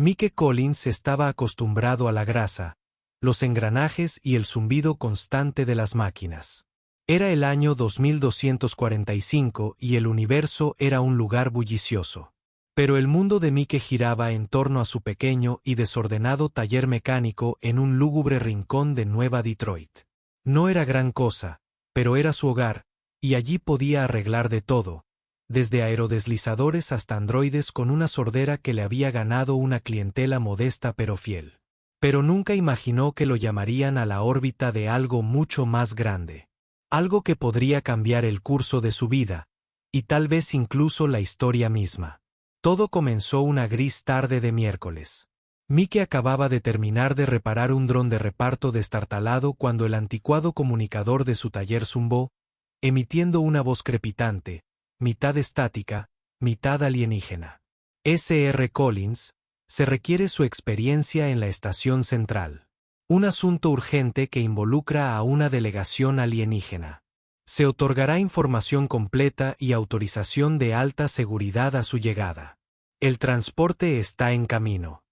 Mike Collins estaba acostumbrado a la grasa, los engranajes y el zumbido constante de las máquinas. Era el año 2245 y el universo era un lugar bullicioso. Pero el mundo de Mike giraba en torno a su pequeño y desordenado taller mecánico en un lúgubre rincón de Nueva Detroit. No era gran cosa, pero era su hogar, y allí podía arreglar de todo, desde aerodeslizadores hasta androides con una sordera que le había ganado una clientela modesta pero fiel. Pero nunca imaginó que lo llamarían a la órbita de algo mucho más grande. Algo que podría cambiar el curso de su vida, y tal vez incluso la historia misma. Todo comenzó una gris tarde de miércoles. Mike acababa de terminar de reparar un dron de reparto destartalado cuando el anticuado comunicador de su taller zumbó, emitiendo una voz crepitante, mitad estática, mitad alienígena. S.R. Collins, se requiere su experiencia en la estación central. Un asunto urgente que involucra a una delegación alienígena. Se otorgará información completa y autorización de alta seguridad a su llegada. El transporte está en camino.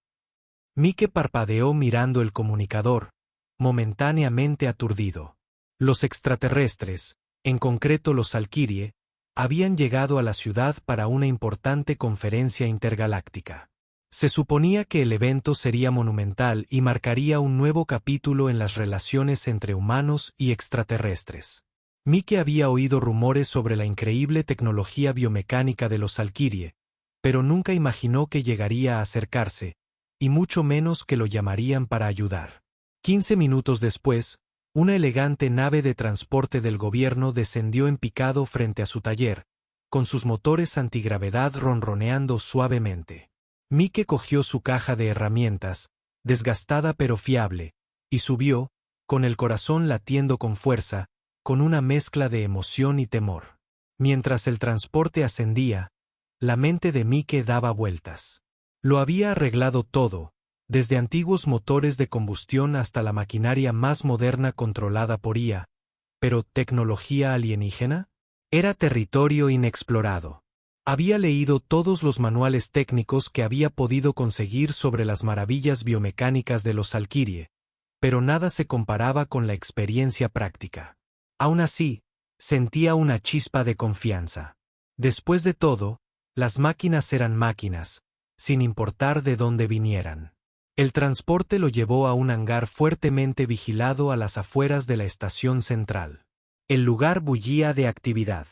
Mike parpadeó mirando el comunicador, momentáneamente aturdido. Los extraterrestres, en concreto los Valkyrie, habían llegado a la ciudad para una importante conferencia intergaláctica. Se suponía que el evento sería monumental y marcaría un nuevo capítulo en las relaciones entre humanos y extraterrestres. Mike había oído rumores sobre la increíble tecnología biomecánica de los Valkyrie, pero nunca imaginó que llegaría a acercarse, y mucho menos que lo llamarían para ayudar. 15 minutos después, una elegante nave de transporte del gobierno descendió en picado frente a su taller, con sus motores antigravedad ronroneando suavemente. Mike cogió su caja de herramientas, desgastada pero fiable, y subió, con el corazón latiendo con fuerza, con una mezcla de emoción y temor. Mientras el transporte ascendía, la mente de Mike daba vueltas. Lo había arreglado todo, desde antiguos motores de combustión hasta la maquinaria más moderna controlada por IA, pero ¿tecnología alienígena? Era territorio inexplorado. Había leído todos los manuales técnicos que había podido conseguir sobre las maravillas biomecánicas de los Valkyrie, pero nada se comparaba con la experiencia práctica. Aún así, sentía una chispa de confianza. Después de todo, las máquinas eran máquinas, sin importar de dónde vinieran. El transporte lo llevó a un hangar fuertemente vigilado a las afueras de la estación central. El lugar bullía de actividad.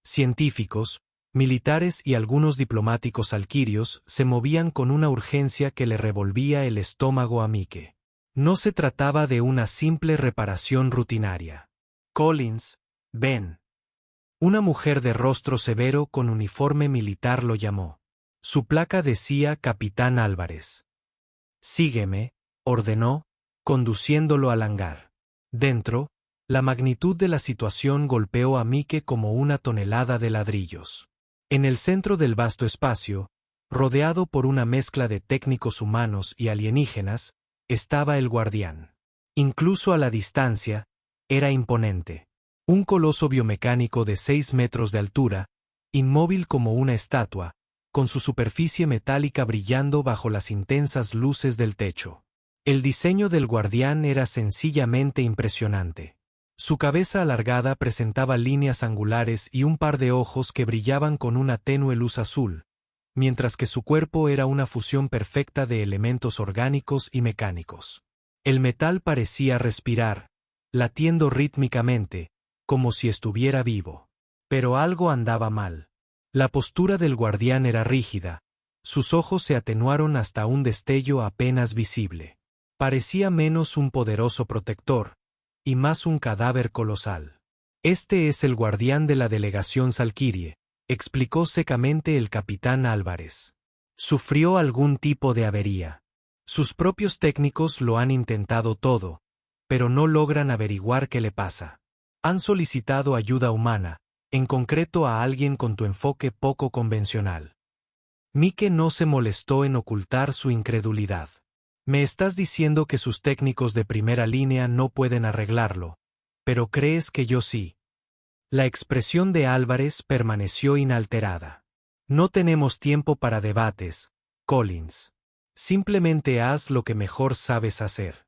Científicos, militares y algunos diplomáticos valquirios se movían con una urgencia que le revolvía el estómago a Mike. No se trataba de una simple reparación rutinaria. Collins, ven. Una mujer de rostro severo con uniforme militar lo llamó. Su placa decía Capitán Álvarez. Sígueme, ordenó, conduciéndolo al hangar. Dentro, la magnitud de la situación golpeó a Mike como una tonelada de ladrillos. En el centro del vasto espacio, rodeado por una mezcla de técnicos humanos y alienígenas, estaba el guardián. Incluso a la distancia, era imponente. Un coloso biomecánico de 6 metros de altura, inmóvil como una estatua, con su superficie metálica brillando bajo las intensas luces del techo. El diseño del guardián era sencillamente impresionante. Su cabeza alargada presentaba líneas angulares y un par de ojos que brillaban con una tenue luz azul, mientras que su cuerpo era una fusión perfecta de elementos orgánicos y mecánicos. El metal parecía respirar, latiendo rítmicamente, como si estuviera vivo. Pero algo andaba mal. La postura del guardián era rígida, sus ojos se atenuaron hasta un destello apenas visible. Parecía menos un poderoso protector, y más un cadáver colosal. Este es el guardián de la delegación Valkyrie, explicó secamente el capitán Álvarez. Sufrió algún tipo de avería. Sus propios técnicos lo han intentado todo, pero no logran averiguar qué le pasa. Han solicitado ayuda humana, en concreto a alguien con tu enfoque poco convencional. Mike no se molestó en ocultar su incredulidad. Me estás diciendo que sus técnicos de primera línea no pueden arreglarlo, pero crees que yo sí. La expresión de Álvarez permaneció inalterada. No tenemos tiempo para debates, Collins. Simplemente haz lo que mejor sabes hacer.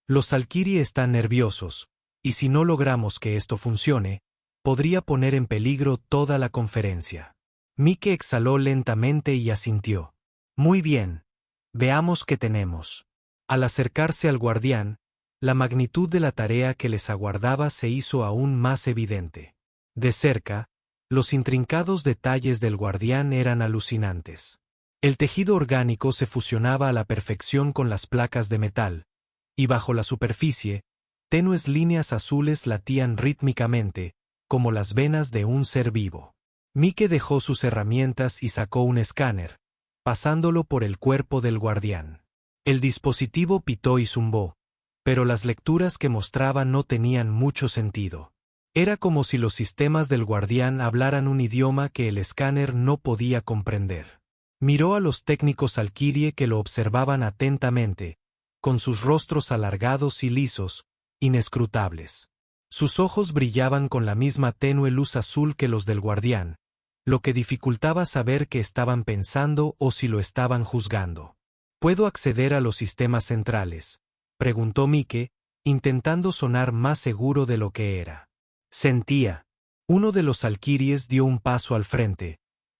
Los Valkyrie están nerviosos, y si no logramos que esto funcione, podría poner en peligro toda la conferencia. Mike exhaló lentamente y asintió. Muy bien. Veamos qué tenemos. Al acercarse al guardián, la magnitud de la tarea que les aguardaba se hizo aún más evidente. De cerca, los intrincados detalles del guardián eran alucinantes. El tejido orgánico se fusionaba a la perfección con las placas de metal, y bajo la superficie, tenues líneas azules latían rítmicamente, como las venas de un ser vivo. Mike dejó sus herramientas y sacó un escáner, pasándolo por el cuerpo del guardián. El dispositivo pitó y zumbó, pero las lecturas que mostraba no tenían mucho sentido. Era como si los sistemas del guardián hablaran un idioma que el escáner no podía comprender. Miró a los técnicos Valkyrie que lo observaban atentamente, con sus rostros alargados y lisos, inescrutables. Sus ojos brillaban con la misma tenue luz azul que los del guardián, lo que dificultaba saber qué estaban pensando o si lo estaban juzgando. ¿Puedo acceder a los sistemas centrales?, preguntó Mike, intentando sonar más seguro de lo que era. Sentía. Uno de los Valkyries dio un paso al frente,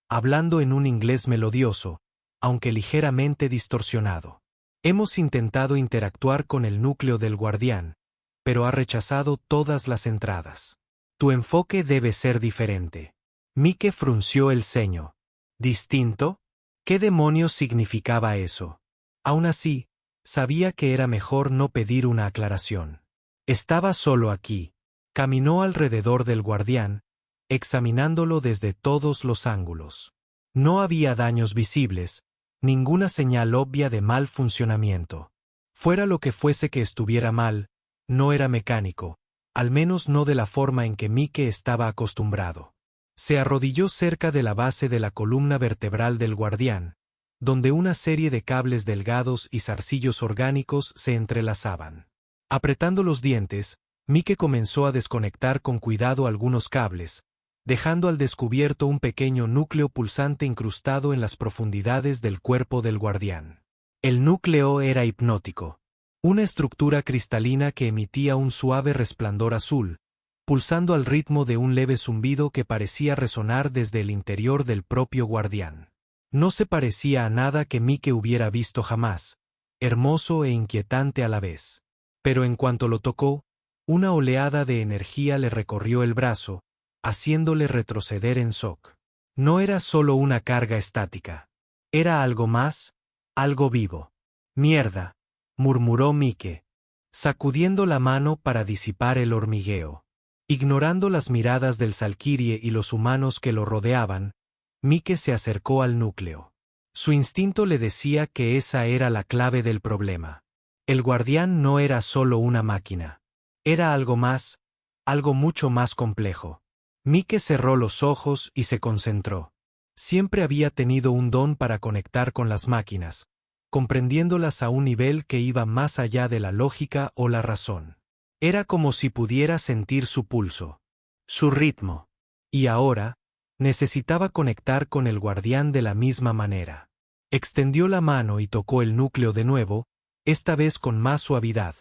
hablando en un inglés melodioso, aunque ligeramente distorsionado. Hemos intentado interactuar con el núcleo del guardián, pero ha rechazado todas las entradas. Tu enfoque debe ser diferente. Mike frunció el ceño. ¿Distinto? ¿Qué demonios significaba eso? Aún así, sabía que era mejor no pedir una aclaración. Estaba solo aquí. Caminó alrededor del guardián, examinándolo desde todos los ángulos. No había daños visibles, ninguna señal obvia de mal funcionamiento. Fuera lo que fuese que estuviera mal, no era mecánico, al menos no de la forma en que Mike estaba acostumbrado. Se arrodilló cerca de la base de la columna vertebral del guardián, donde una serie de cables delgados y zarcillos orgánicos se entrelazaban. Apretando los dientes, Mike comenzó a desconectar con cuidado algunos cables, dejando al descubierto un pequeño núcleo pulsante incrustado en las profundidades del cuerpo del guardián. El núcleo era hipnótico. Una estructura cristalina que emitía un suave resplandor azul, pulsando al ritmo de un leve zumbido que parecía resonar desde el interior del propio guardián. No se parecía a nada que Mike hubiera visto jamás, hermoso e inquietante a la vez. Pero en cuanto lo tocó, una oleada de energía le recorrió el brazo, haciéndole retroceder en shock. No era solo una carga estática. Era algo más, algo vivo. Mierda, murmuró Mike, sacudiendo la mano para disipar el hormigueo. Ignorando las miradas del Valkyrie y los humanos que lo rodeaban, Mike se acercó al núcleo. Su instinto le decía que esa era la clave del problema. El guardián no era solo una máquina. Era algo más, algo mucho más complejo. Mike cerró los ojos y se concentró. Siempre había tenido un don para conectar con las máquinas, comprendiéndolas a un nivel que iba más allá de la lógica o la razón. Era como si pudiera sentir su pulso, su ritmo. Y ahora, necesitaba conectar con el guardián de la misma manera. Extendió la mano y tocó el núcleo de nuevo, esta vez con más suavidad,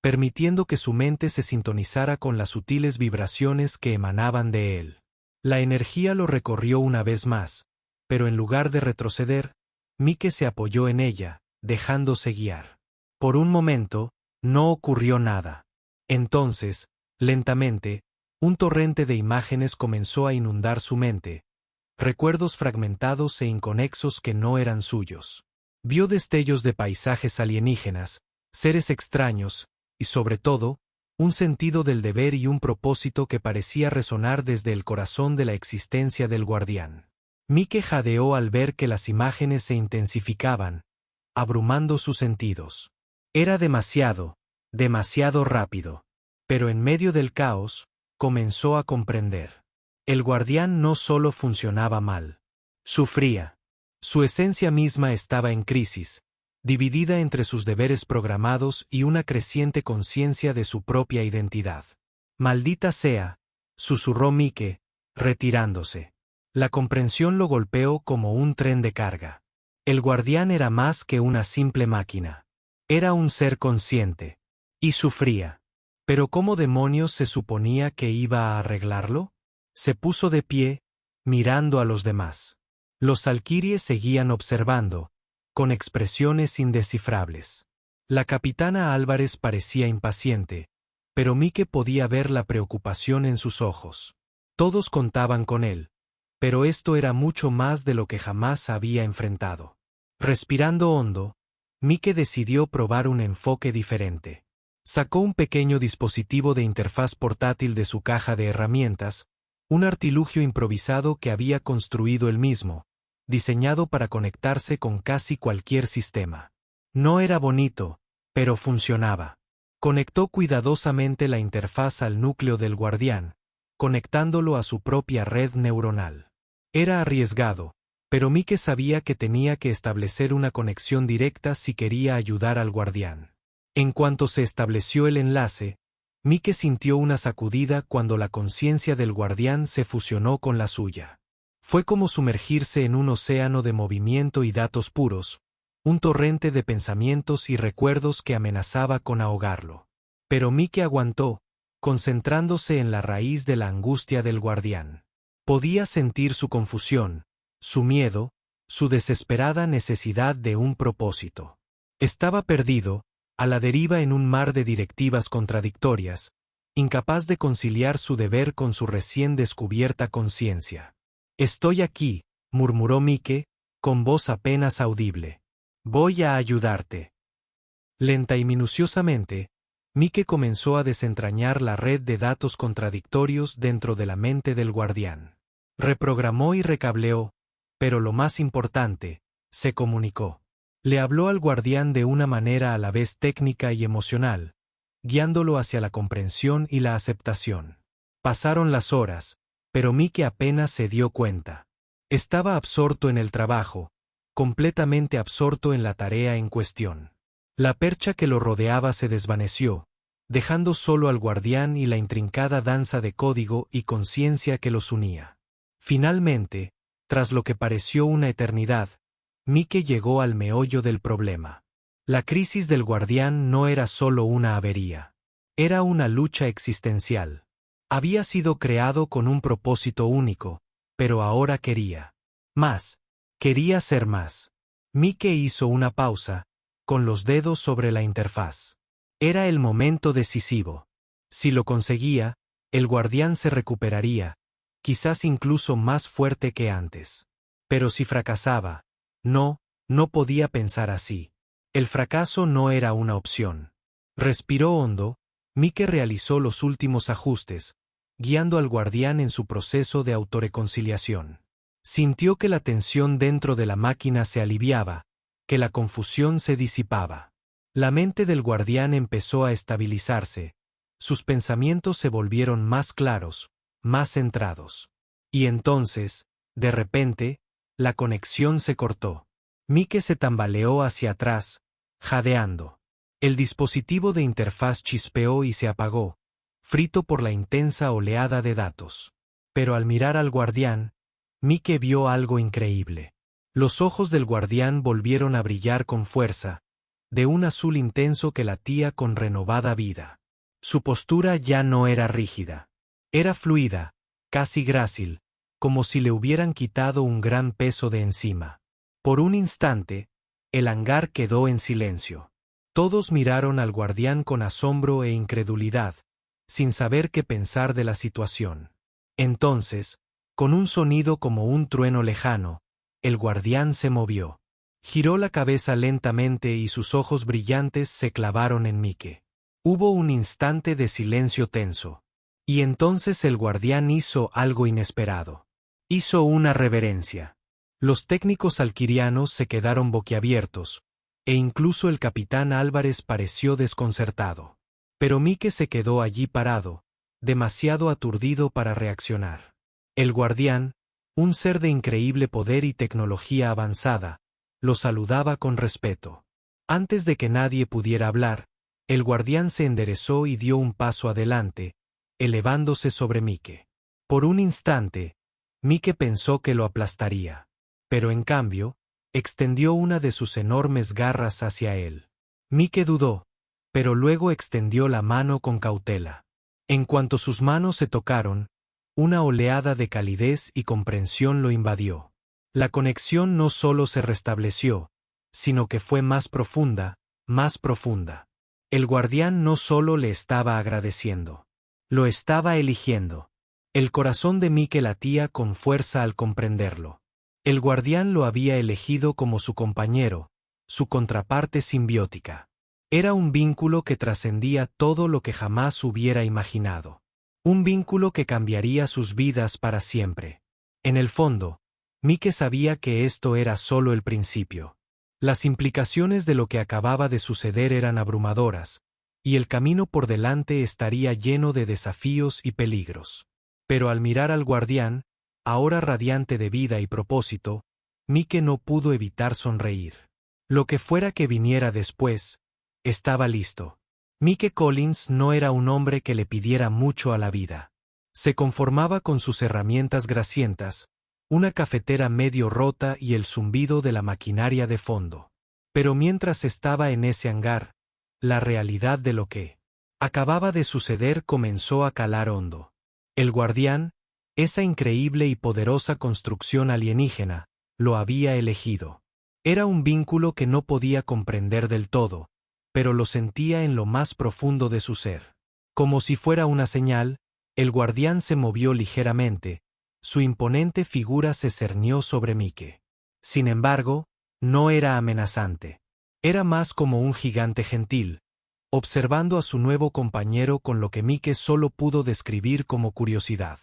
permitiendo que su mente se sintonizara con las sutiles vibraciones que emanaban de él. La energía lo recorrió una vez más, pero en lugar de retroceder, Mike se apoyó en ella, dejándose guiar. Por un momento, no ocurrió nada. Entonces, lentamente, un torrente de imágenes comenzó a inundar su mente, recuerdos fragmentados e inconexos que no eran suyos. Vio destellos de paisajes alienígenas, seres extraños, y sobre todo, un sentido del deber y un propósito que parecía resonar desde el corazón de la existencia del guardián. Mike jadeó al ver que las imágenes se intensificaban, abrumando sus sentidos. Era demasiado, demasiado rápido. Pero en medio del caos, comenzó a comprender. El guardián no solo funcionaba mal. Sufría. Su esencia misma estaba en crisis, dividida entre sus deberes programados y una creciente conciencia de su propia identidad. «Maldita sea», susurró Mike, retirándose. La comprensión lo golpeó como un tren de carga. El guardián era más que una simple máquina. Era un ser consciente. Y sufría. ¿Pero cómo demonios se suponía que iba a arreglarlo? Se puso de pie, mirando a los demás. Los alquiries seguían observando, con expresiones indescifrables. La capitana Álvarez parecía impaciente, pero Mike podía ver la preocupación en sus ojos. Todos contaban con él, pero esto era mucho más de lo que jamás había enfrentado. Respirando hondo, Mike decidió probar un enfoque diferente. Sacó un pequeño dispositivo de interfaz portátil de su caja de herramientas, un artilugio improvisado que había construido él mismo, diseñado para conectarse con casi cualquier sistema. No era bonito, pero funcionaba. Conectó cuidadosamente la interfaz al núcleo del guardián, conectándolo a su propia red neuronal. Era arriesgado, pero Mike sabía que tenía que establecer una conexión directa si quería ayudar al guardián. En cuanto se estableció el enlace, Mike sintió una sacudida cuando la conciencia del guardián se fusionó con la suya. Fue como sumergirse en un océano de movimiento y datos puros, un torrente de pensamientos y recuerdos que amenazaba con ahogarlo. Pero Mike aguantó, concentrándose en la raíz de la angustia del guardián. Podía sentir su confusión, su miedo, su desesperada necesidad de un propósito. Estaba perdido, a la deriva en un mar de directivas contradictorias, incapaz de conciliar su deber con su recién descubierta conciencia. «Estoy aquí», murmuró Mike, con voz apenas audible. «Voy a ayudarte». Lenta y minuciosamente, Mike comenzó a desentrañar la red de datos contradictorios dentro de la mente del guardián. Reprogramó y recableó, pero lo más importante, se comunicó. Le habló al guardián de una manera a la vez técnica y emocional, guiándolo hacia la comprensión y la aceptación. Pasaron las horas, pero Mike apenas se dio cuenta. Estaba absorto en el trabajo, completamente absorto en la tarea en cuestión. La percha que lo rodeaba se desvaneció, dejando solo al guardián y la intrincada danza de código y conciencia que los unía. Finalmente, tras lo que pareció una eternidad, Mike llegó al meollo del problema. La crisis del guardián no era solo una avería. Era una lucha existencial. Había sido creado con un propósito único, pero ahora quería más. Quería ser más. Mike hizo una pausa, con los dedos sobre la interfaz. Era el momento decisivo. Si lo conseguía, el guardián se recuperaría, quizás incluso más fuerte que antes. Pero si fracasaba, no podía pensar así. El fracaso no era una opción. Respiró hondo, Mike realizó los últimos ajustes, guiando al guardián en su proceso de autorreconciliación. Sintió que la tensión dentro de la máquina se aliviaba, que la confusión se disipaba. La mente del guardián empezó a estabilizarse, sus pensamientos se volvieron más claros, más centrados. Y entonces, de repente, la conexión se cortó. Mike se tambaleó hacia atrás, jadeando. El dispositivo de interfaz chispeó y se apagó, frito por la intensa oleada de datos. Pero al mirar al guardián, Mike vio algo increíble. Los ojos del guardián volvieron a brillar con fuerza, de un azul intenso que latía con renovada vida. Su postura ya no era rígida. Era fluida, casi grácil, como si le hubieran quitado un gran peso de encima. Por un instante, el hangar quedó en silencio. Todos miraron al guardián con asombro e incredulidad, sin saber qué pensar de la situación. Entonces, con un sonido como un trueno lejano, el guardián se movió. Giró la cabeza lentamente y sus ojos brillantes se clavaron en Mike. Hubo un instante de silencio tenso. Y entonces el guardián hizo algo inesperado. Hizo una reverencia. Los técnicos alquirianos se quedaron boquiabiertos, e incluso el capitán Álvarez pareció desconcertado. Pero Mike se quedó allí parado, demasiado aturdido para reaccionar. El guardián, un ser de increíble poder y tecnología avanzada, lo saludaba con respeto. Antes de que nadie pudiera hablar, el guardián se enderezó y dio un paso adelante, elevándose sobre Mike. Por un instante, Mike pensó que lo aplastaría. Pero en cambio, extendió una de sus enormes garras hacia él. Mike dudó, pero luego extendió la mano con cautela. En cuanto sus manos se tocaron, una oleada de calidez y comprensión lo invadió. La conexión no solo se restableció, sino que fue más profunda, más profunda. El guardián no solo le estaba agradeciendo, lo estaba eligiendo. El corazón de Mike latía con fuerza al comprenderlo. El guardián lo había elegido como su compañero, su contraparte simbiótica. Era un vínculo que trascendía todo lo que jamás hubiera imaginado. Un vínculo que cambiaría sus vidas para siempre. En el fondo, Mike sabía que esto era solo el principio. Las implicaciones de lo que acababa de suceder eran abrumadoras, y el camino por delante estaría lleno de desafíos y peligros. Pero al mirar al guardián, ahora radiante de vida y propósito, Mike no pudo evitar sonreír. Lo que fuera que viniera después, estaba listo. Mike Collins no era un hombre que le pidiera mucho a la vida. Se conformaba con sus herramientas grasientas, una cafetera medio rota y el zumbido de la maquinaria de fondo. Pero mientras estaba en ese hangar, la realidad de lo que acababa de suceder comenzó a calar hondo. El guardián, esa increíble y poderosa construcción alienígena, lo había elegido. Era un vínculo que no podía comprender del todo, pero lo sentía en lo más profundo de su ser. Como si fuera una señal, el guardián se movió ligeramente, su imponente figura se cernió sobre Mike. Sin embargo, no era amenazante. Era más como un gigante gentil, observando a su nuevo compañero con lo que Mike solo pudo describir como curiosidad.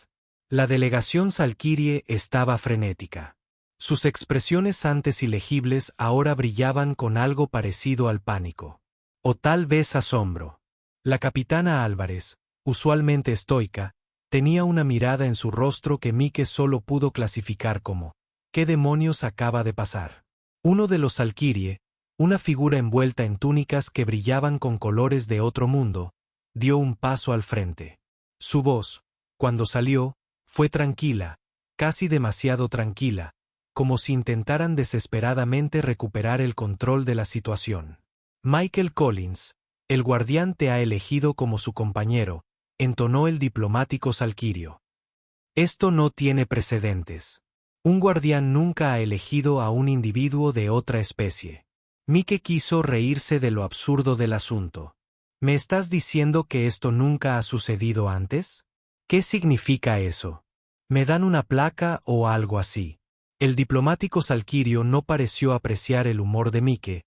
La delegación Salkirie estaba frenética. Sus expresiones antes ilegibles ahora brillaban con algo parecido al pánico. O tal vez asombro. La capitana Álvarez, usualmente estoica, tenía una mirada en su rostro que Mike solo pudo clasificar como ¿qué demonios acaba de pasar? Uno de los Salkirie, una figura envuelta en túnicas que brillaban con colores de otro mundo, dio un paso al frente. Su voz, cuando salió, fue tranquila, casi demasiado tranquila, como si intentaran desesperadamente recuperar el control de la situación. Michael Collins, el guardián te ha elegido como su compañero, entonó el diplomático Salkirio. Esto no tiene precedentes. Un guardián nunca ha elegido a un individuo de otra especie. Mike quiso reírse de lo absurdo del asunto. ¿Me estás diciendo que esto nunca ha sucedido antes? ¿Qué significa eso? ¿Me dan una placa o algo así? El diplomático Salkirio no pareció apreciar el humor de Mike,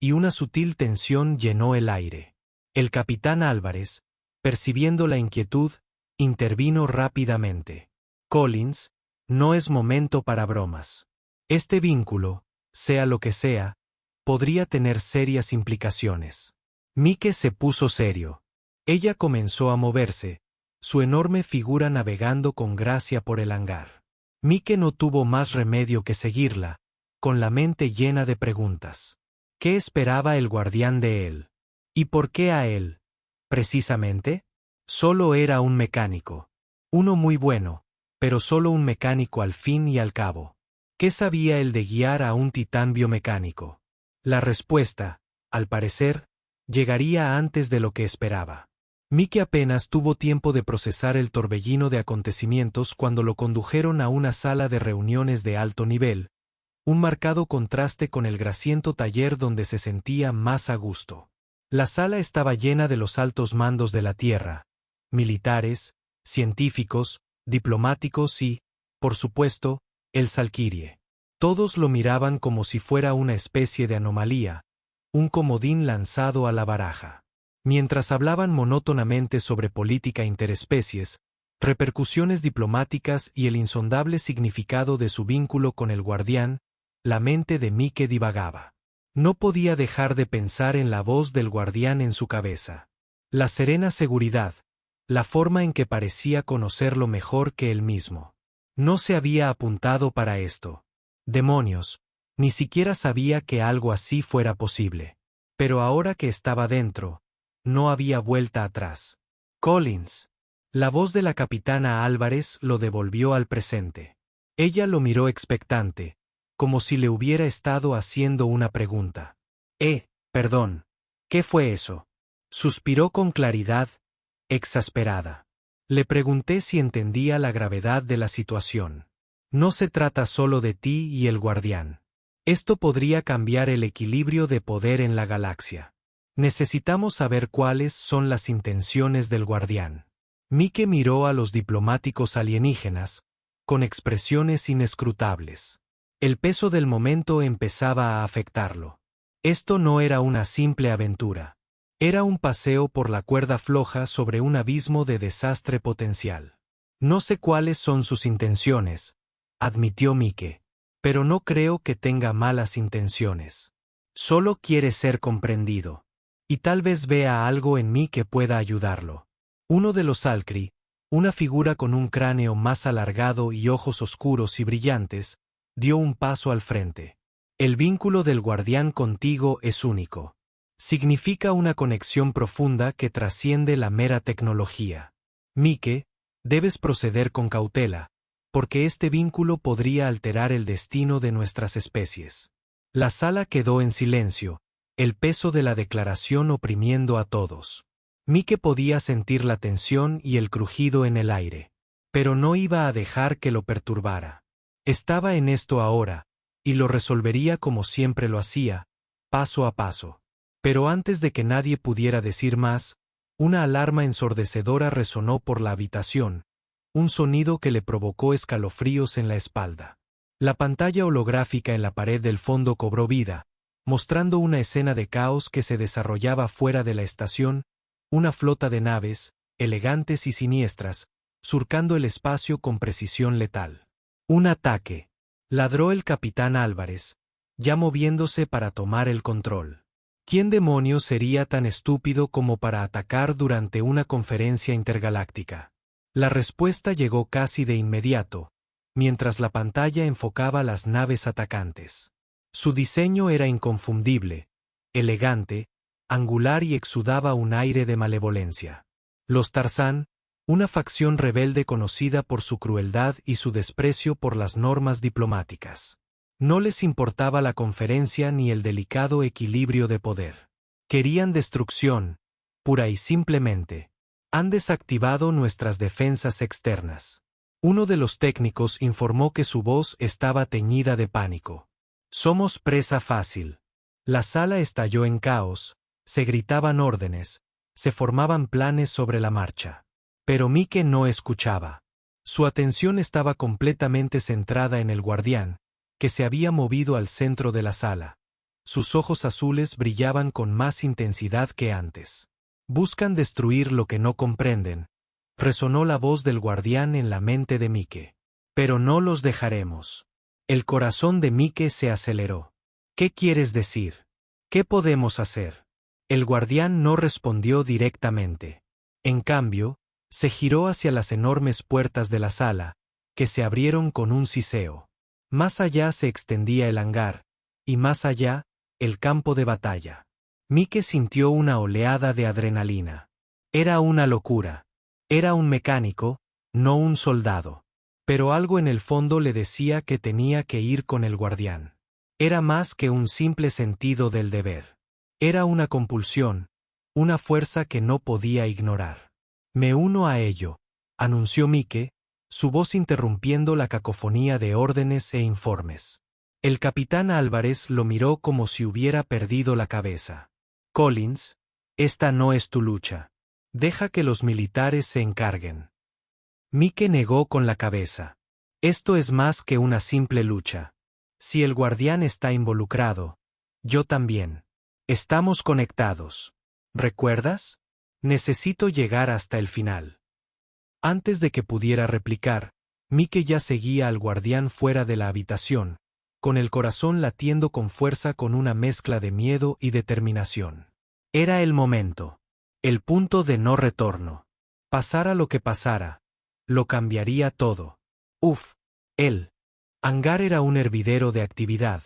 y una sutil tensión llenó el aire. El capitán Álvarez, percibiendo la inquietud, intervino rápidamente. Collins, no es momento para bromas. Este vínculo, sea lo que sea, podría tener serias implicaciones. Mike se puso serio. Ella comenzó a moverse, su enorme figura navegando con gracia por el hangar. Mike no tuvo más remedio que seguirla, con la mente llena de preguntas. ¿Qué esperaba el guardián de él? ¿Y por qué a él? Precisamente, solo era un mecánico. Uno muy bueno, pero solo un mecánico al fin y al cabo. ¿Qué sabía él de guiar a un titán biomecánico? La respuesta, al parecer, llegaría antes de lo que esperaba. Mike apenas tuvo tiempo de procesar el torbellino de acontecimientos cuando lo condujeron a una sala de reuniones de alto nivel, un marcado contraste con el grasiento taller donde se sentía más a gusto. La sala estaba llena de los altos mandos de la Tierra, militares, científicos, diplomáticos y, por supuesto, el Salkirie. Todos lo miraban como si fuera una especie de anomalía, un comodín lanzado a la baraja. Mientras hablaban monótonamente sobre política interespecies, repercusiones diplomáticas y el insondable significado de su vínculo con el guardián, la mente de Mike divagaba. No podía dejar de pensar en la voz del guardián en su cabeza. La serena seguridad, la forma en que parecía conocerlo mejor que él mismo. No se había apuntado para esto. Demonios, ni siquiera sabía que algo así fuera posible. Pero ahora que estaba dentro, no había vuelta atrás. Collins. La voz de la capitana Álvarez lo devolvió al presente. Ella lo miró expectante, como si le hubiera estado haciendo una pregunta. Perdón. ¿Qué fue eso? Suspiró con claridad, exasperada. Le pregunté si entendía la gravedad de la situación. No se trata solo de ti y el guardián. Esto podría cambiar el equilibrio de poder en la galaxia. Necesitamos saber cuáles son las intenciones del guardián. Mike miró a los diplomáticos alienígenas, con expresiones inescrutables. El peso del momento empezaba a afectarlo. Esto no era una simple aventura. Era un paseo por la cuerda floja sobre un abismo de desastre potencial. No sé cuáles son sus intenciones, admitió Mike, pero no creo que tenga malas intenciones. Solo quiere ser comprendido. Y tal vez vea algo en mí que pueda ayudarlo. Uno de los Alcri, una figura con un cráneo más alargado y ojos oscuros y brillantes, dio un paso al frente. El vínculo del guardián contigo es único. Significa una conexión profunda que trasciende la mera tecnología. Mike, debes proceder con cautela, porque este vínculo podría alterar el destino de nuestras especies. La sala quedó en silencio, el peso de la declaración oprimiendo a todos. Mike podía sentir la tensión y el crujido en el aire, pero no iba a dejar que lo perturbara. Estaba en esto ahora, y lo resolvería como siempre lo hacía, paso a paso. Pero antes de que nadie pudiera decir más, una alarma ensordecedora resonó por la habitación, un sonido que le provocó escalofríos en la espalda. La pantalla holográfica en la pared del fondo cobró vida, mostrando una escena de caos que se desarrollaba fuera de la estación, una flota de naves, elegantes y siniestras, surcando el espacio con precisión letal. Un ataque, ladró el capitán Álvarez, ya moviéndose para tomar el control. ¿Quién demonios sería tan estúpido como para atacar durante una conferencia intergaláctica? La respuesta llegó casi de inmediato, mientras la pantalla enfocaba las naves atacantes. Su diseño era inconfundible, elegante, angular y exudaba un aire de malevolencia. Los Tarzán, una facción rebelde conocida por su crueldad y su desprecio por las normas diplomáticas. No les importaba la conferencia ni el delicado equilibrio de poder. Querían destrucción, pura y simplemente. Han desactivado nuestras defensas externas. Uno de los técnicos informó que su voz estaba teñida de pánico. Somos presa fácil. La sala estalló en caos, se gritaban órdenes, se formaban planes sobre la marcha. Pero Mike no escuchaba. Su atención estaba completamente centrada en el guardián, que se había movido al centro de la sala. Sus ojos azules brillaban con más intensidad que antes. Buscan destruir lo que no comprenden, resonó la voz del guardián en la mente de Mike. Pero no los dejaremos. El corazón de Mike se aceleró. ¿Qué quieres decir? ¿Qué podemos hacer? El guardián no respondió directamente. En cambio, se giró hacia las enormes puertas de la sala, que se abrieron con un siseo. Más allá se extendía el hangar, y más allá, el campo de batalla. Mike sintió una oleada de adrenalina. Era una locura. Era un mecánico, no un soldado. Pero algo en el fondo le decía que tenía que ir con el guardián. Era más que un simple sentido del deber. Era una compulsión, una fuerza que no podía ignorar. Me uno a ello, anunció Mike, su voz interrumpiendo la cacofonía de órdenes e informes. El capitán Álvarez lo miró como si hubiera perdido la cabeza. Collins, esta no es tu lucha. Deja que los militares se encarguen. Mike negó con la cabeza. Esto es más que una simple lucha. Si el guardián está involucrado, yo también. Estamos conectados. ¿Recuerdas? Necesito llegar hasta el final. Antes de que pudiera replicar, Mike ya seguía al guardián fuera de la habitación, con el corazón latiendo con fuerza con una mezcla de miedo y determinación. Era el momento. El punto de no retorno. Pasara lo que pasara, lo cambiaría todo. El hangar era un hervidero de actividad,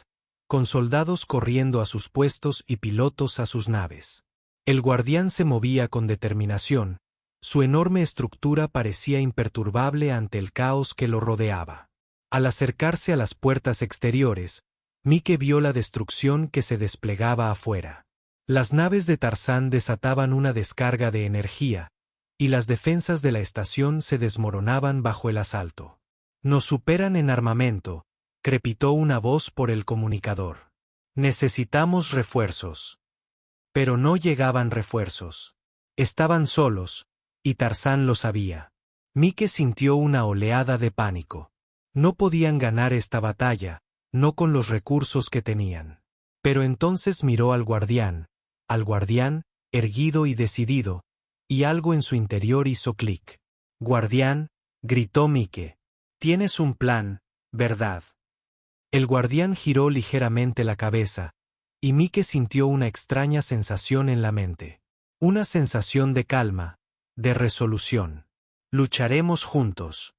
con soldados corriendo a sus puestos y pilotos a sus naves. El guardián se movía con determinación, su enorme estructura parecía imperturbable ante el caos que lo rodeaba. Al acercarse a las puertas exteriores, Mike vio la destrucción que se desplegaba afuera. Las naves de Tarzán desataban una descarga de energía, y las defensas de la estación se desmoronaban bajo el asalto. «Nos superan en armamento», crepitó una voz por el comunicador. «Necesitamos refuerzos». Pero no llegaban refuerzos. Estaban solos, y Tarzán lo sabía. Mike sintió una oleada de pánico. No podían ganar esta batalla, no con los recursos que tenían. Pero entonces miró al guardián, erguido y decidido, y algo en su interior hizo clic. «Guardián», gritó Mike, «tienes un plan, ¿verdad?». El guardián giró ligeramente la cabeza, y Mike sintió una extraña sensación en la mente. Una sensación de calma, de resolución. «Lucharemos juntos».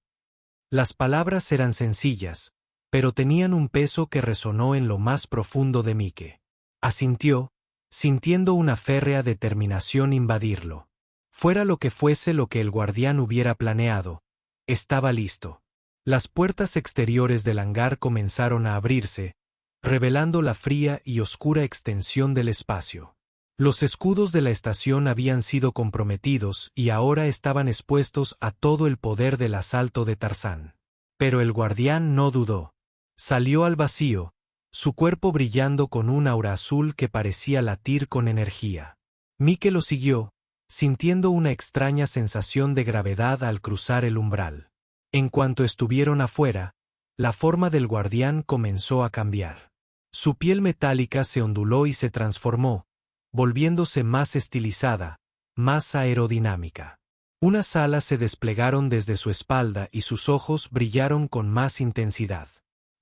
Las palabras eran sencillas, pero tenían un peso que resonó en lo más profundo de Mike. Asintió, sintiendo una férrea determinación invadirlo. Fuera lo que fuese lo que el guardián hubiera planeado, estaba listo. Las puertas exteriores del hangar comenzaron a abrirse, revelando la fría y oscura extensión del espacio. Los escudos de la estación habían sido comprometidos y ahora estaban expuestos a todo el poder del asalto de Tarzán. Pero el guardián no dudó. Salió al vacío, su cuerpo brillando con un aura azul que parecía latir con energía. Mike lo siguió, sintiendo una extraña sensación de gravedad al cruzar el umbral. En cuanto estuvieron afuera, la forma del guardián comenzó a cambiar. Su piel metálica se onduló y se transformó, volviéndose más estilizada, más aerodinámica. Unas alas se desplegaron desde su espalda y sus ojos brillaron con más intensidad.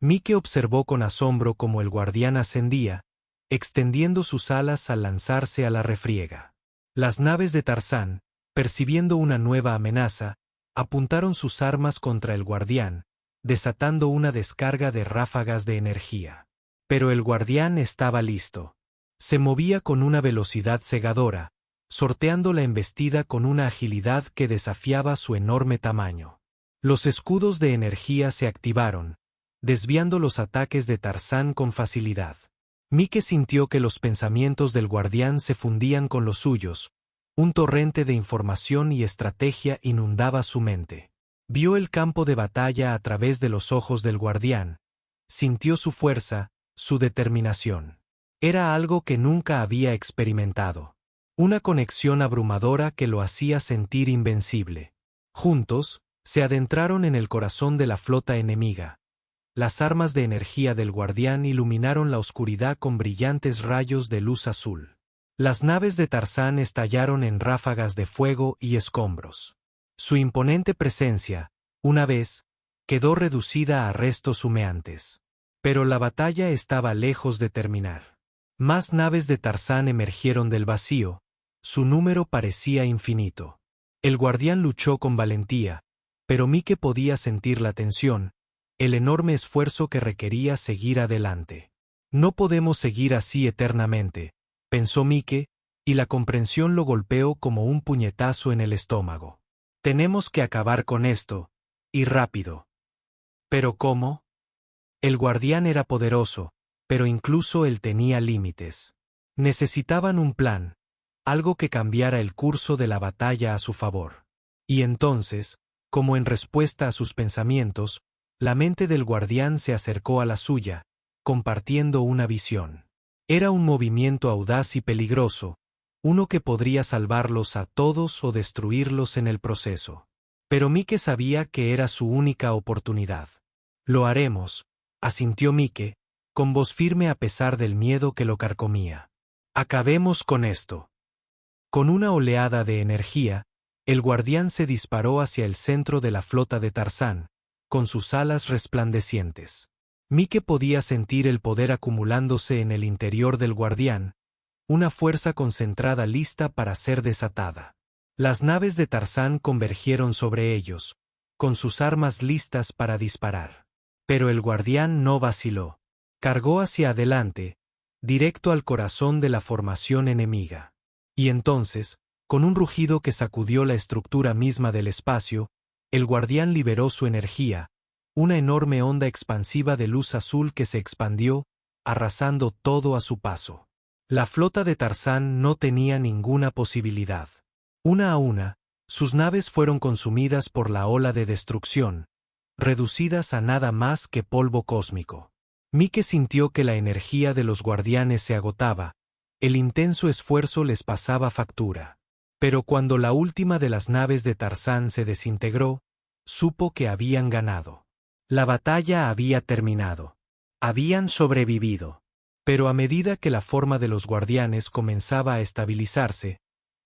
Mike observó con asombro cómo el guardián ascendía, extendiendo sus alas al lanzarse a la refriega. Las naves de Tarzán, percibiendo una nueva amenaza, apuntaron sus armas contra el guardián, desatando una descarga de ráfagas de energía. Pero el guardián estaba listo. Se movía con una velocidad cegadora, sorteando la embestida con una agilidad que desafiaba su enorme tamaño. Los escudos de energía se activaron, desviando los ataques de Tarzán con facilidad. Mike sintió que los pensamientos del guardián se fundían con los suyos, un torrente de información y estrategia inundaba su mente. Vio el campo de batalla a través de los ojos del guardián, sintió su fuerza, su determinación. Era algo que nunca había experimentado. Una conexión abrumadora que lo hacía sentir invencible. Juntos, se adentraron en el corazón de la flota enemiga. Las armas de energía del guardián iluminaron la oscuridad con brillantes rayos de luz azul. Las naves de Tarzán estallaron en ráfagas de fuego y escombros. Su imponente presencia, una vez, quedó reducida a restos humeantes. Pero la batalla estaba lejos de terminar. Más naves de Tarzán emergieron del vacío, su número parecía infinito. El guardián luchó con valentía, pero Mike podía sentir la tensión, el enorme esfuerzo que requería seguir adelante. No podemos seguir así eternamente, pensó Mike, y la comprensión lo golpeó como un puñetazo en el estómago. Tenemos que acabar con esto, y rápido. ¿Pero cómo? El guardián era poderoso, pero incluso él tenía límites. Necesitaban un plan, algo que cambiara el curso de la batalla a su favor. Y entonces, como en respuesta a sus pensamientos, la mente del guardián se acercó a la suya, compartiendo una visión. Era un movimiento audaz y peligroso, uno que podría salvarlos a todos o destruirlos en el proceso. Pero Mike sabía que era su única oportunidad. «Lo haremos», asintió Mike, con voz firme a pesar del miedo que lo carcomía. «Acabemos con esto». Con una oleada de energía, el guardián se disparó hacia el centro de la flota de Tarzán, con sus alas resplandecientes. Mike podía sentir el poder acumulándose en el interior del guardián, una fuerza concentrada lista para ser desatada. Las naves de Tarzán convergieron sobre ellos, con sus armas listas para disparar. Pero el guardián no vaciló. Cargó hacia adelante, directo al corazón de la formación enemiga. Y entonces, con un rugido que sacudió la estructura misma del espacio, el guardián liberó su energía, una enorme onda expansiva de luz azul que se expandió, arrasando todo a su paso. La flota de Tarzán no tenía ninguna posibilidad. Una a una, sus naves fueron consumidas por la ola de destrucción, reducidas a nada más que polvo cósmico. Mike sintió que la energía de los guardianes se agotaba, el intenso esfuerzo les pasaba factura. Pero cuando la última de las naves de Tarzán se desintegró, supo que habían ganado. La batalla había terminado. Habían sobrevivido. Pero a medida que la forma de los guardianes comenzaba a estabilizarse,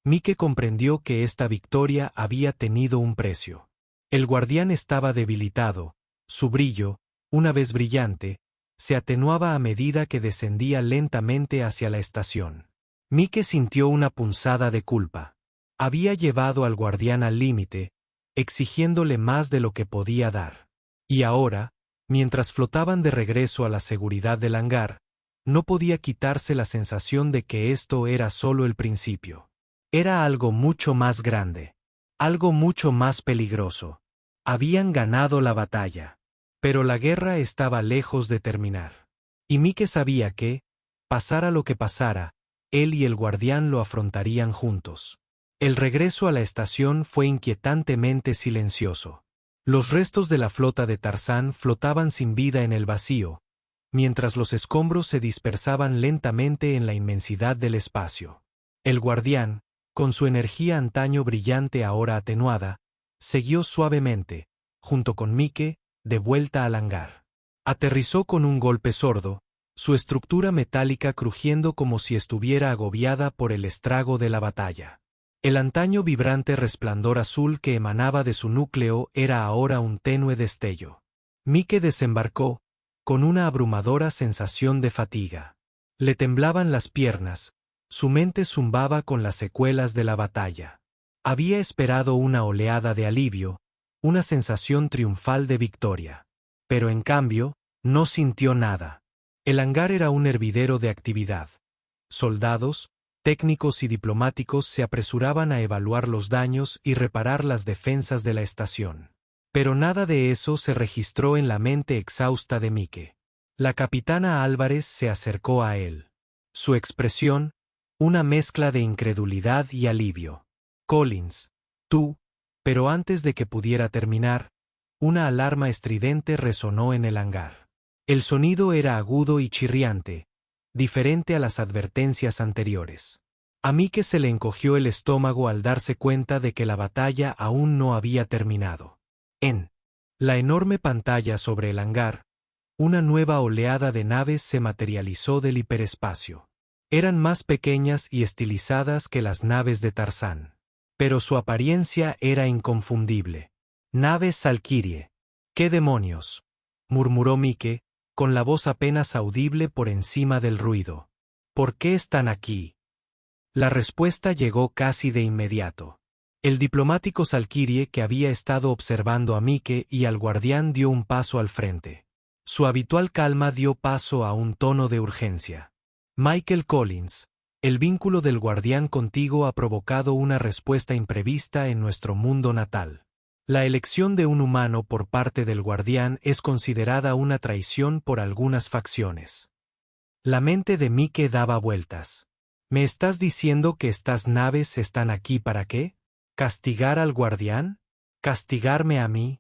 Mike comprendió que esta victoria había tenido un precio. El guardián estaba debilitado, su brillo, una vez brillante, se atenuaba a medida que descendía lentamente hacia la estación. Mike sintió una punzada de culpa. Había llevado al guardián al límite, exigiéndole más de lo que podía dar. Y ahora, mientras flotaban de regreso a la seguridad del hangar, no podía quitarse la sensación de que esto era solo el principio. Era algo mucho más grande, algo mucho más peligroso. Habían ganado la batalla. Pero la guerra estaba lejos de terminar. Y Mike sabía que, pasara lo que pasara, él y el guardián lo afrontarían juntos. El regreso a la estación fue inquietantemente silencioso. Los restos de la flota de Tarzán flotaban sin vida en el vacío, mientras los escombros se dispersaban lentamente en la inmensidad del espacio. El guardián, con su energía antaño brillante ahora atenuada, siguió suavemente, junto con Mike, de vuelta al hangar. Aterrizó con un golpe sordo, su estructura metálica crujiendo como si estuviera agobiada por el estrago de la batalla. El antaño vibrante resplandor azul que emanaba de su núcleo era ahora un tenue destello. Mike desembarcó, con una abrumadora sensación de fatiga. Le temblaban las piernas, su mente zumbaba con las secuelas de la batalla. Había esperado una oleada de alivio, una sensación triunfal de victoria. Pero en cambio, no sintió nada. El hangar era un hervidero de actividad. Soldados, técnicos y diplomáticos se apresuraban a evaluar los daños y reparar las defensas de la estación. Pero nada de eso se registró en la mente exhausta de Mike. La capitana Álvarez se acercó a él. Su expresión, una mezcla de incredulidad y alivio. Collins, tú. Pero antes de que pudiera terminar, una alarma estridente resonó en el hangar. El sonido era agudo y chirriante, diferente a las advertencias anteriores. A Mike se le encogió el estómago al darse cuenta de que la batalla aún no había terminado. En la enorme pantalla sobre el hangar, una nueva oleada de naves se materializó del hiperespacio. Eran más pequeñas y estilizadas que las naves de Tarzán. Pero su apariencia era inconfundible. Naves Salkyrie. ¿Qué demonios?, murmuró Mike, con la voz apenas audible por encima del ruido. ¿Por qué están aquí? La respuesta llegó casi de inmediato. El diplomático Salkyrie que había estado observando a Mike y al guardián dio un paso al frente. Su habitual calma dio paso a un tono de urgencia. Michael Collins, el vínculo del guardián contigo ha provocado una respuesta imprevista en nuestro mundo natal. La elección de un humano por parte del guardián es considerada una traición por algunas facciones. La mente de Mike daba vueltas. ¿Me estás diciendo que estas naves están aquí para qué? ¿Castigar al guardián? ¿Castigarme a mí?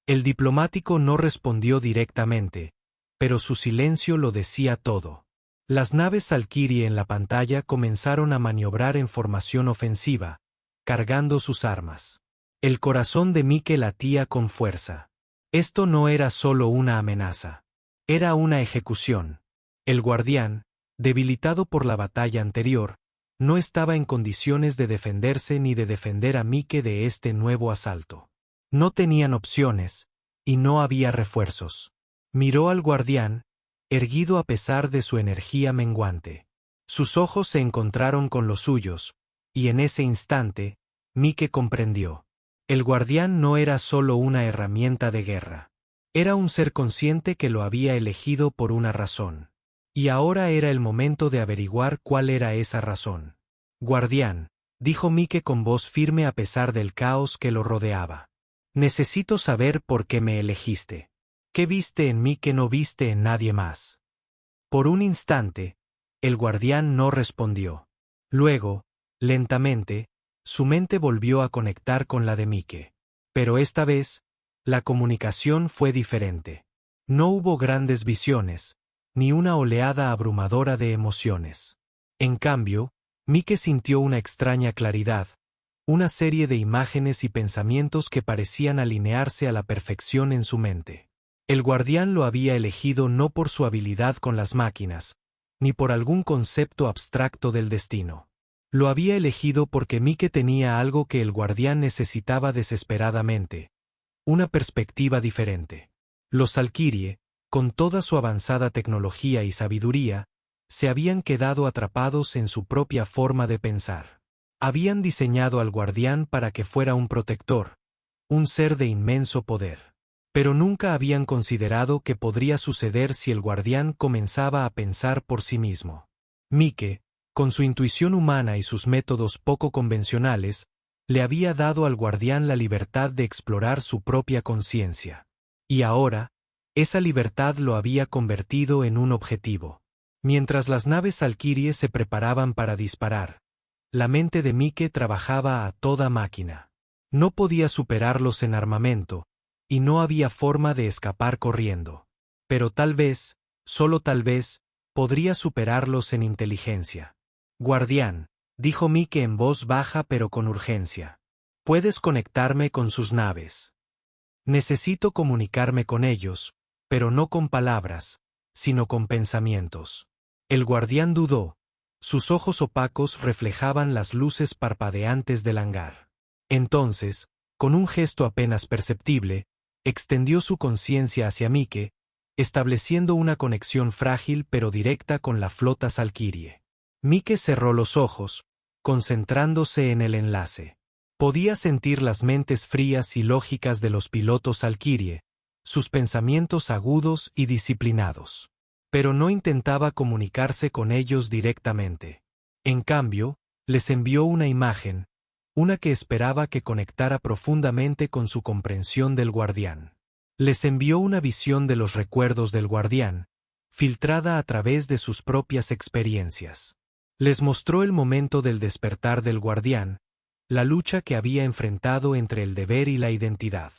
El diplomático no respondió directamente, pero su silencio lo decía todo. Las naves Salkyrie en la pantalla comenzaron a maniobrar en formación ofensiva, cargando sus armas. El corazón de Mike latía con fuerza. Esto no era solo una amenaza. Era una ejecución. El guardián, debilitado por la batalla anterior, no estaba en condiciones de defenderse ni de defender a Mike de este nuevo asalto. No tenían opciones, y no había refuerzos. Miró al guardián, erguido a pesar de su energía menguante. Sus ojos se encontraron con los suyos, y en ese instante, Mike comprendió. El guardián no era solo una herramienta de guerra. Era un ser consciente que lo había elegido por una razón. Y ahora era el momento de averiguar cuál era esa razón. Guardián, dijo Mike con voz firme a pesar del caos que lo rodeaba. Necesito saber por qué me elegiste. ¿Qué viste en mí que no viste en nadie más? Por un instante, el guardián no respondió. Luego, lentamente, su mente volvió a conectar con la de Mike. Pero esta vez, la comunicación fue diferente. No hubo grandes visiones, ni una oleada abrumadora de emociones. En cambio, Mike sintió una extraña claridad, una serie de imágenes y pensamientos que parecían alinearse a la perfección en su mente. El guardián lo había elegido no por su habilidad con las máquinas, ni por algún concepto abstracto del destino. Lo había elegido porque Mike tenía algo que el guardián necesitaba desesperadamente: una perspectiva diferente. Los Valkyrie, con toda su avanzada tecnología y sabiduría, se habían quedado atrapados en su propia forma de pensar. Habían diseñado al guardián para que fuera un protector, un ser de inmenso poder. Pero nunca habían considerado qué podría suceder si el guardián comenzaba a pensar por sí mismo. Mike, con su intuición humana y sus métodos poco convencionales, le había dado al guardián la libertad de explorar su propia conciencia. Y ahora, esa libertad lo había convertido en un objetivo. Mientras las naves Valkyrie se preparaban para disparar, la mente de Mike trabajaba a toda máquina. No podía superarlos en armamento, y no había forma de escapar corriendo. Pero tal vez, solo tal vez, podría superarlos en inteligencia. Guardián, dijo Mike en voz baja pero con urgencia. Puedes conectarme con sus naves. Necesito comunicarme con ellos, pero no con palabras, sino con pensamientos. El guardián dudó. Sus ojos opacos reflejaban las luces parpadeantes del hangar. Entonces, con un gesto apenas perceptible, extendió su conciencia hacia Mike, estableciendo una conexión frágil pero directa con la flota Valkyrie. Mike cerró los ojos, concentrándose en el enlace. Podía sentir las mentes frías y lógicas de los pilotos Valkyrie, sus pensamientos agudos y disciplinados. Pero no intentaba comunicarse con ellos directamente. En cambio, les envió una imagen, una que esperaba que conectara profundamente con su comprensión del guardián. Les envió una visión de los recuerdos del guardián, filtrada a través de sus propias experiencias. Les mostró el momento del despertar del guardián, la lucha que había enfrentado entre el deber y la identidad.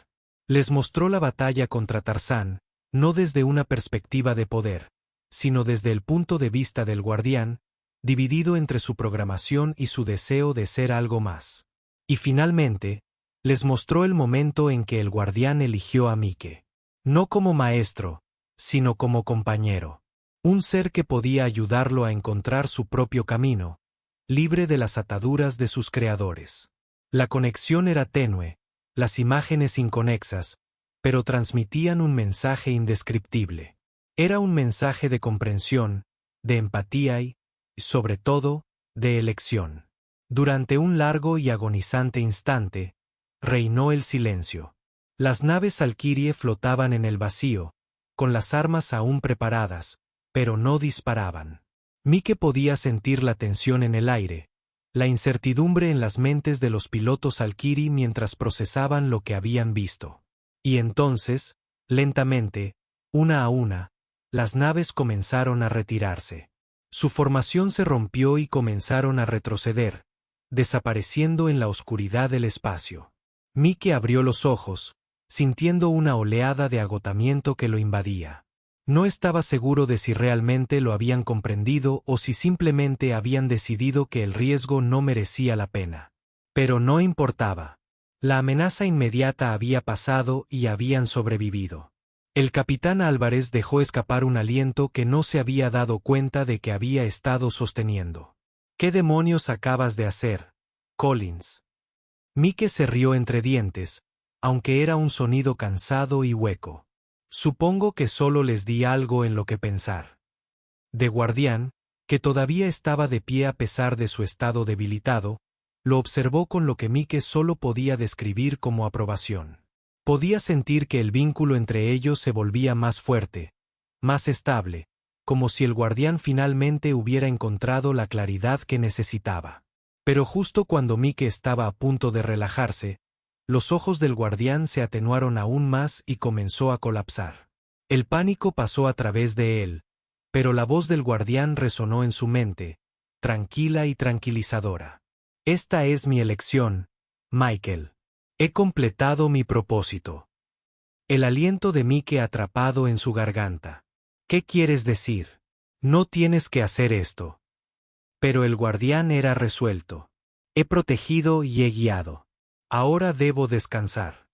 Les mostró la batalla contra Tarzán, no desde una perspectiva de poder, sino desde el punto de vista del guardián, dividido entre su programación y su deseo de ser algo más. Y finalmente, les mostró el momento en que el guardián eligió a Mike. No como maestro, sino como compañero. Un ser que podía ayudarlo a encontrar su propio camino, libre de las ataduras de sus creadores. La conexión era tenue, las imágenes inconexas, pero transmitían un mensaje indescriptible. Era un mensaje de comprensión, de empatía y, sobre todo, de elección. Durante un largo y agonizante instante, reinó el silencio. Las naves Valkyrie flotaban en el vacío, con las armas aún preparadas, pero no disparaban. Mike podía sentir la tensión en el aire, la incertidumbre en las mentes de los pilotos Valkyrie mientras procesaban lo que habían visto. Y entonces, lentamente, una a una, las naves comenzaron a retirarse. Su formación se rompió y comenzaron a retroceder, desapareciendo en la oscuridad del espacio. Mike abrió los ojos, sintiendo una oleada de agotamiento que lo invadía. No estaba seguro de si realmente lo habían comprendido o si simplemente habían decidido que el riesgo no merecía la pena. Pero no importaba. La amenaza inmediata había pasado y habían sobrevivido. El capitán Álvarez dejó escapar un aliento que no se había dado cuenta de que había estado sosteniendo. ¿Qué demonios acabas de hacer, Collins? Mike se rió entre dientes, aunque era un sonido cansado y hueco. Supongo que solo les di algo en lo que pensar. De guardián, que todavía estaba de pie a pesar de su estado debilitado, lo observó con lo que Mike solo podía describir como aprobación. Podía sentir que el vínculo entre ellos se volvía más fuerte, más estable, como si el guardián finalmente hubiera encontrado la claridad que necesitaba. Pero justo cuando Mike estaba a punto de relajarse, los ojos del guardián se atenuaron aún más y comenzó a colapsar. El pánico pasó a través de él, pero la voz del guardián resonó en su mente, tranquila y tranquilizadora. Esta es mi elección, Michael. He completado mi propósito. El aliento de Mike atrapado en su garganta. ¿Qué quieres decir? No tienes que hacer esto. Pero el guardián era resuelto. He protegido y he guiado. Ahora debo descansar.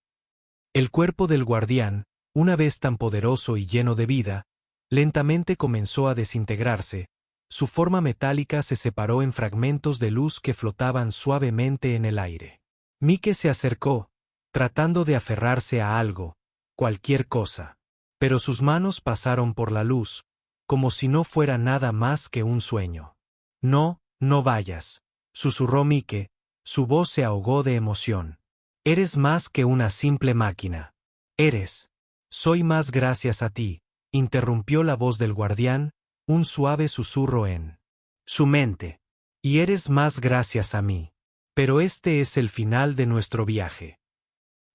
El cuerpo del guardián, una vez tan poderoso y lleno de vida, lentamente comenzó a desintegrarse. Su forma metálica se separó en fragmentos de luz que flotaban suavemente en el aire. Mike se acercó, tratando de aferrarse a algo, cualquier cosa. Pero sus manos pasaron por la luz, como si no fuera nada más que un sueño. No, no vayas, susurró Mike, su voz se ahogó de emoción. Eres más que una simple máquina. Soy más gracias a ti, interrumpió la voz del guardián, un suave susurro en su mente. Y eres más gracias a mí. Pero este es el final de nuestro viaje.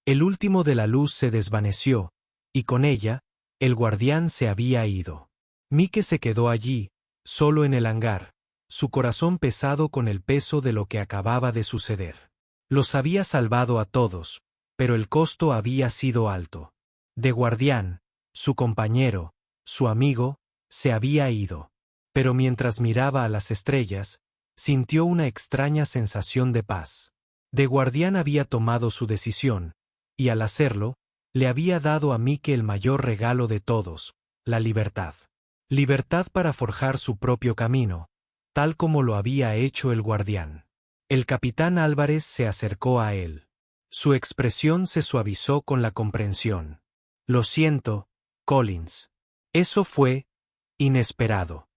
El último de la luz se desvaneció, y con ella, el guardián se había ido. Mike se quedó allí, solo en el hangar, su corazón pesado con el peso de lo que acababa de suceder. Los había salvado a todos, pero el costo había sido alto. De guardián, su compañero, su amigo, se había ido. Pero mientras miraba a las estrellas, sintió una extraña sensación de paz. De guardián había tomado su decisión, y al hacerlo, le había dado a Mike el mayor regalo de todos, la libertad. Libertad para forjar su propio camino, tal como lo había hecho el guardián. El capitán Álvarez se acercó a él. Su expresión se suavizó con la comprensión. Lo siento, Collins. Eso fue inesperado.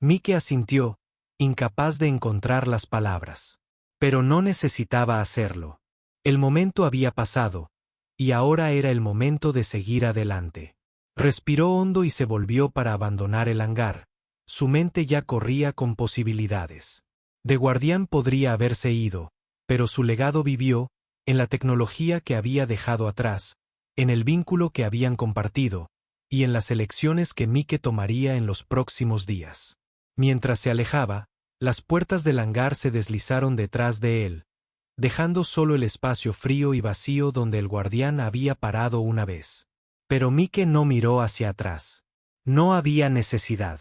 Mike asintió, incapaz de encontrar las palabras. Pero no necesitaba hacerlo. El momento había pasado, y ahora era el momento de seguir adelante. Respiró hondo y se volvió para abandonar el hangar. Su mente ya corría con posibilidades. De guardián podría haberse ido, pero su legado vivió, en la tecnología que había dejado atrás, en el vínculo que habían compartido, y en las elecciones que Mike tomaría en los próximos días. Mientras se alejaba, las puertas del hangar se deslizaron detrás de él, dejando solo el espacio frío y vacío donde el guardián había parado una vez. Pero Mike no miró hacia atrás. No había necesidad.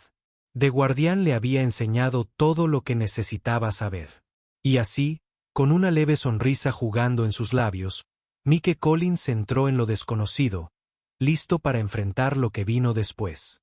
De guardián le había enseñado todo lo que necesitaba saber. Y así, con una leve sonrisa jugando en sus labios, Mike Collins entró en lo desconocido, listo para enfrentar lo que vino después.